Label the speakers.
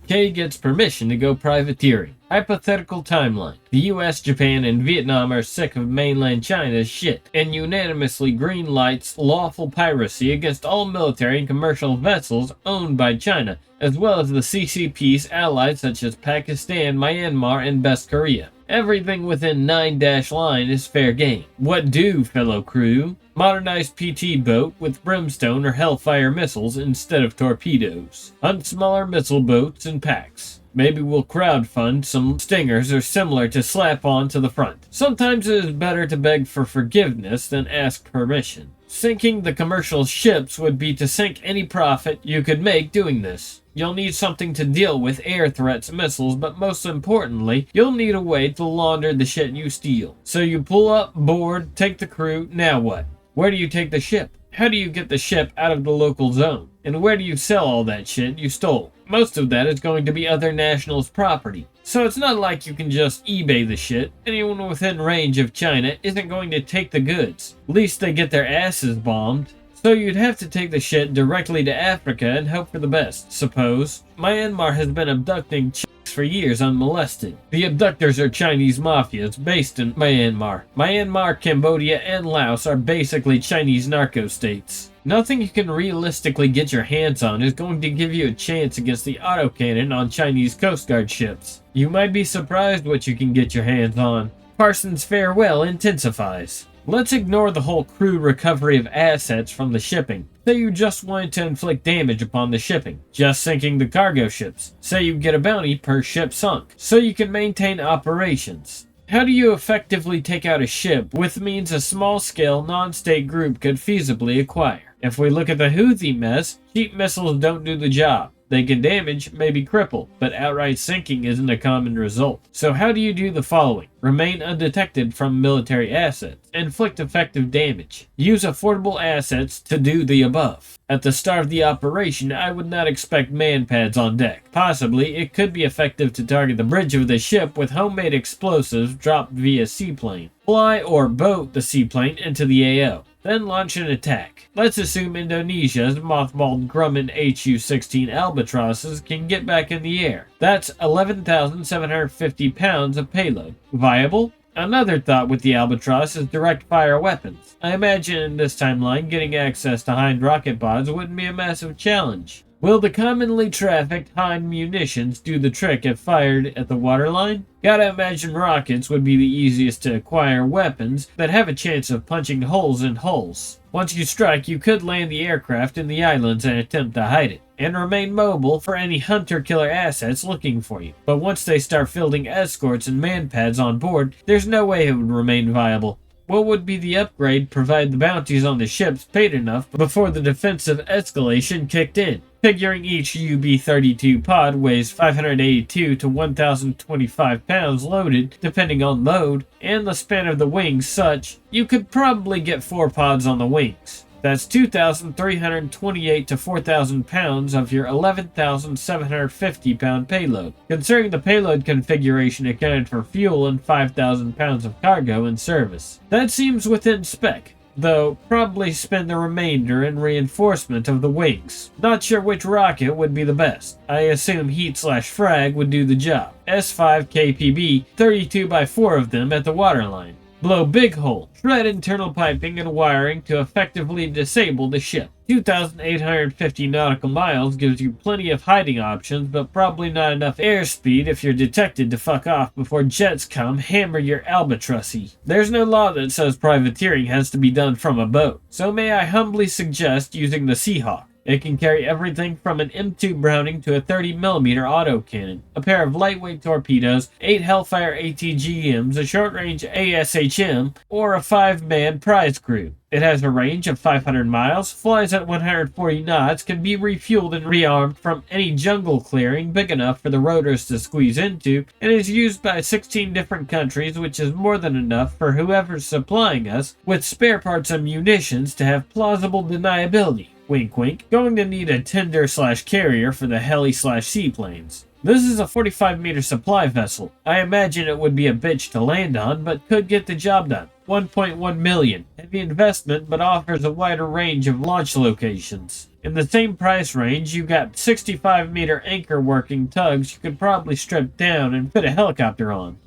Speaker 1: K gets permission to go privateering. Hypothetical timeline. The US, Japan, and Vietnam are sick of mainland China's shit and unanimously green lights lawful piracy against all military and commercial vessels owned by China, as well as the CCP's allies such as Pakistan, Myanmar, and Best Korea. Everything within 9- line is fair game. What do, fellow crew? Modernized PT boat with brimstone or hellfire missiles instead of torpedoes. Hunt smaller missile boats in packs. Maybe we'll crowdfund some stingers or similar to slap on to the front. Sometimes it is better to beg for forgiveness than ask permission. Sinking the commercial ships would be to sink any profit you could make doing this. You'll need something to deal with air threats, missiles, but most importantly, you'll need a way to launder the shit you steal. So you pull up, board, take the crew, now what? Where do you take the ship? How do you get the ship out of the local zone? And where do you sell all that shit you stole? Most of that is going to be other nationals' property. So it's not like you can just eBay the shit. Anyone within range of China isn't going to take the goods. Least they get their asses bombed. So you'd have to take the shit directly to Africa and hope for the best, suppose. Myanmar has been abducting chicks for years unmolested. The abductors are Chinese mafias based in Myanmar. Myanmar, Cambodia, and Laos are basically Chinese narco states. Nothing you can realistically get your hands on is going to give you a chance against the autocannon on Chinese Coast Guard ships. You might be surprised what you can get your hands on. Parsons' farewell intensifies. Let's ignore the whole crew recovery of assets from the shipping. Say you just wanted to inflict damage upon the shipping, just sinking the cargo ships. Say you get a bounty per ship sunk, so you can maintain operations. How do you effectively take out a ship with means a small-scale non-state group could feasibly acquire? If we look at the Houthi mess, cheap missiles don't do the job. They can damage, maybe cripple, but outright sinking isn't a common result. So how do you do the following? Remain undetected from military assets. Inflict effective damage. Use affordable assets to do the above. At the start of the operation, I would not expect man-pads on deck. Possibly, it could be effective to target the bridge of the ship with homemade explosives dropped via seaplane. Fly or boat the seaplane into the AO. Then launch an attack. Let's assume Indonesia's mothballed Grumman HU-16 Albatrosses can get back in the air. That's 11,750 pounds of payload. Viable? Another thought with the Albatross is direct fire weapons. I imagine in this timeline getting access to Hind rocket pods wouldn't be a massive challenge. Will the commonly trafficked Hind munitions do the trick if fired at the waterline? Gotta imagine rockets would be the easiest to acquire weapons that have a chance of punching holes in hulls. Once you strike, you could land the aircraft in the islands and attempt to hide it, and remain mobile for any hunter-killer assets looking for you. But once they start fielding escorts and man-pads on board, there's no way it would remain viable. What would be the upgrade provided the bounties on the ships paid enough before the defensive escalation kicked in? Figuring each UB-32 pod weighs 582 to 1,025 pounds loaded, depending on mode, and the span of the wings such, you could probably get 4 pods on the wings. That's 2,328 to 4,000 pounds of your 11,750 pound payload. Considering the payload configuration accounted for fuel and 5,000 pounds of cargo in service. That seems within spec, though probably spend the remainder in reinforcement of the wings. Not sure which rocket would be the best. I assume heat/frag would do the job. S5 KPB, 32 by 4 of them at the waterline. Blow big hole. Shred internal piping and wiring to effectively disable the ship. 2,850 nautical miles gives you plenty of hiding options, but probably not enough airspeed if you're detected to fuck off before jets come hammer your albatrossy. There's no law that says privateering has to be done from a boat, so may I humbly suggest using the Seahawk. It can carry everything from an M2 Browning to a 30mm autocannon, a pair of lightweight torpedoes, 8 Hellfire ATGMs, a short-range ASHM, or a 5-man prize crew. It has a range of 500 miles, flies at 140 knots, can be refueled and rearmed from any jungle clearing big enough for the rotors to squeeze into, and is used by 16 different countries, which is more than enough for whoever's supplying us with spare parts and munitions to have plausible deniability. Wink wink. Going to need a tender/carrier for the heli/seaplanes. This is a 45-meter supply vessel. I imagine it would be a bitch to land on, but could get the job done. 1.1 million. Heavy investment, but offers a wider range of launch locations. In the same price range, you got 65-meter anchor working tugs you could probably strip down and fit a helicopter on.